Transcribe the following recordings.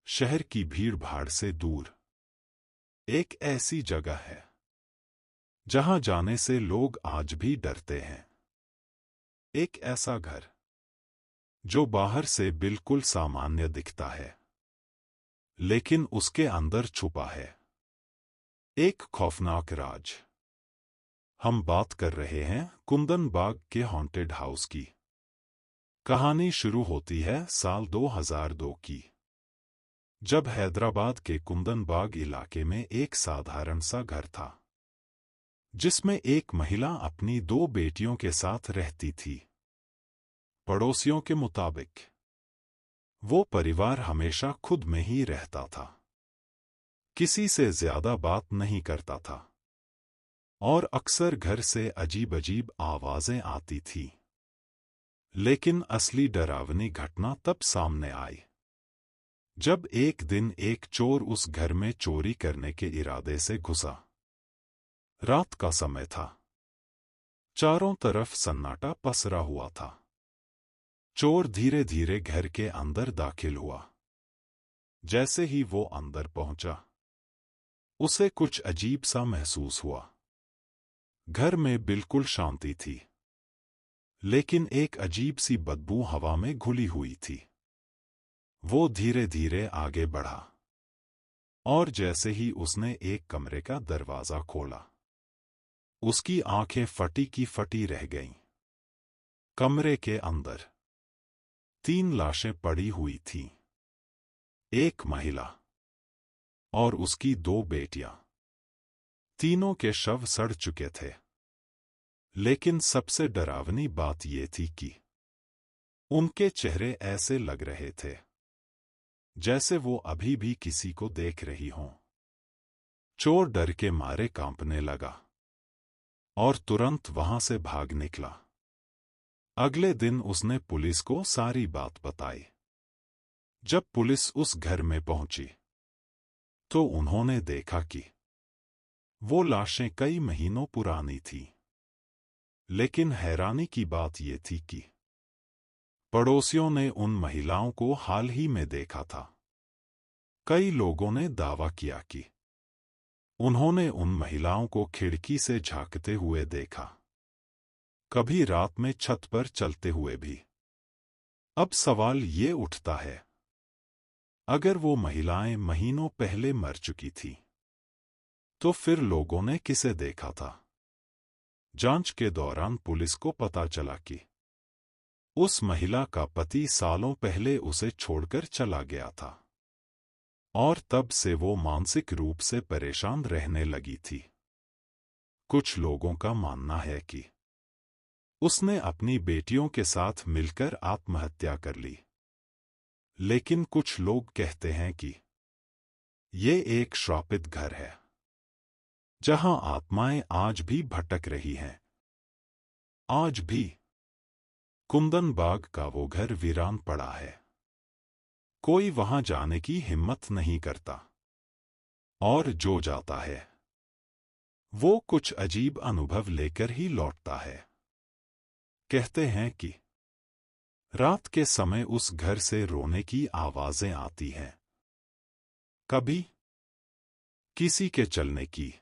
शहर की भीड़ भाड़ से दूर एक ऐसी जगह है जहां जाने से लोग आज भी डरते हैं। एक ऐसा घर जो बाहर से बिल्कुल सामान्य दिखता है, लेकिन उसके अंदर छुपा है एक खौफनाक राज। हम बात कर रहे हैं कुंदन बाग के हॉन्टेड हाउस की। कहानी शुरू होती है साल 2002 की, जब हैदराबाद के कुंदन बाग इलाके में एक साधारण सा घर था, जिसमें एक महिला अपनी 2 बेटियों के साथ रहती थी। पड़ोसियों के मुताबिक वो परिवार हमेशा खुद में ही रहता था, किसी से ज्यादा बात नहीं करता था और अक्सर घर से अजीब अजीब आवाजें आती थी। लेकिन असली डरावनी घटना तब सामने आई जब एक दिन एक चोर उस घर में चोरी करने के इरादे से घुसा। रात का समय था, चारों तरफ सन्नाटा पसरा हुआ था। चोर धीरे धीरे घर के अंदर दाखिल हुआ। जैसे ही वो अंदर पहुंचा, उसे कुछ अजीब सा महसूस हुआ। घर में बिल्कुल शांति थी, लेकिन एक अजीब सी बदबू हवा में घुली हुई थी। वो धीरे धीरे आगे बढ़ा और जैसे ही उसने एक कमरे का दरवाजा खोला, उसकी आंखें फटी की फटी रह गईं। कमरे के अंदर 3 लाशें पड़ी हुई थीं। एक महिला और उसकी 2 बेटियां। तीनों के शव सड़ चुके थे, लेकिन सबसे डरावनी बात यह थी कि उनके चेहरे ऐसे लग रहे थे जैसे वो अभी भी किसी को देख रही हों। चोर डर के मारे कांपने लगा और तुरंत वहां से भाग निकला। अगले दिन उसने पुलिस को सारी बात बताई। जब पुलिस उस घर में पहुंची, तो उन्होंने देखा कि वो लाशें कई महीनों पुरानी थीं। लेकिन हैरानी की बात यह थी कि पड़ोसियों ने उन महिलाओं को हाल ही में देखा था। कई लोगों ने दावा किया कि उन्होंने उन महिलाओं को खिड़की से झांकते हुए देखा, कभी रात में छत पर चलते हुए भी। अब सवाल ये उठता है, अगर वो महिलाएं महीनों पहले मर चुकी थीं, तो फिर लोगों ने किसे देखा था? जांच के दौरान पुलिस को पता चला कि उस महिला का पति सालों पहले उसे छोड़कर चला गया था और तब से वो मानसिक रूप से परेशान रहने लगी थी। कुछ लोगों का मानना है कि उसने अपनी बेटियों के साथ मिलकर आत्महत्या कर ली, लेकिन कुछ लोग कहते हैं कि ये एक श्रापित घर है, जहां आत्माएं आज भी भटक रही हैं। आज भी कुंदन बाग का वो घर वीरान पड़ा है। कोई वहां जाने की हिम्मत नहीं करता, और जो जाता है वो कुछ अजीब अनुभव लेकर ही लौटता है। कहते हैं कि रात के समय उस घर से रोने की आवाजें आती हैं, कभी किसी के चलने की,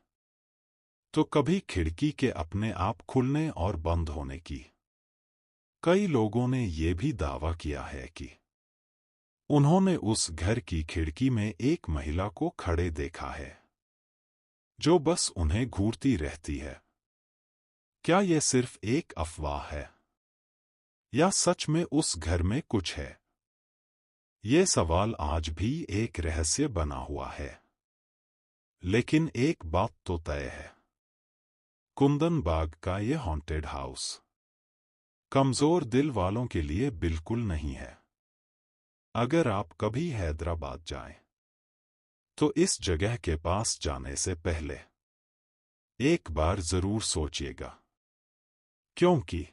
तो कभी खिड़की के अपने आप खुलने और बंद होने की। कई लोगों ने यह भी दावा किया है कि उन्होंने उस घर की खिड़की में एक महिला को खड़े देखा है, जो बस उन्हें घूरती रहती है। क्या यह सिर्फ एक अफवाह है, या सच में उस घर में कुछ है? ये सवाल आज भी एक रहस्य बना हुआ है। लेकिन एक बात तो तय है, कुंदन बाग का ये हॉन्टेड हाउस कमजोर दिल वालों के लिए बिल्कुल नहीं है। अगर आप कभी हैदराबाद जाएं, तो इस जगह के पास जाने से पहले एक बार जरूर सोचिएगा, क्योंकि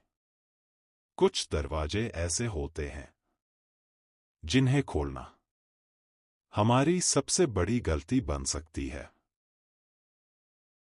कुछ दरवाजे ऐसे होते हैं जिन्हें खोलना हमारी सबसे बड़ी गलती बन सकती है।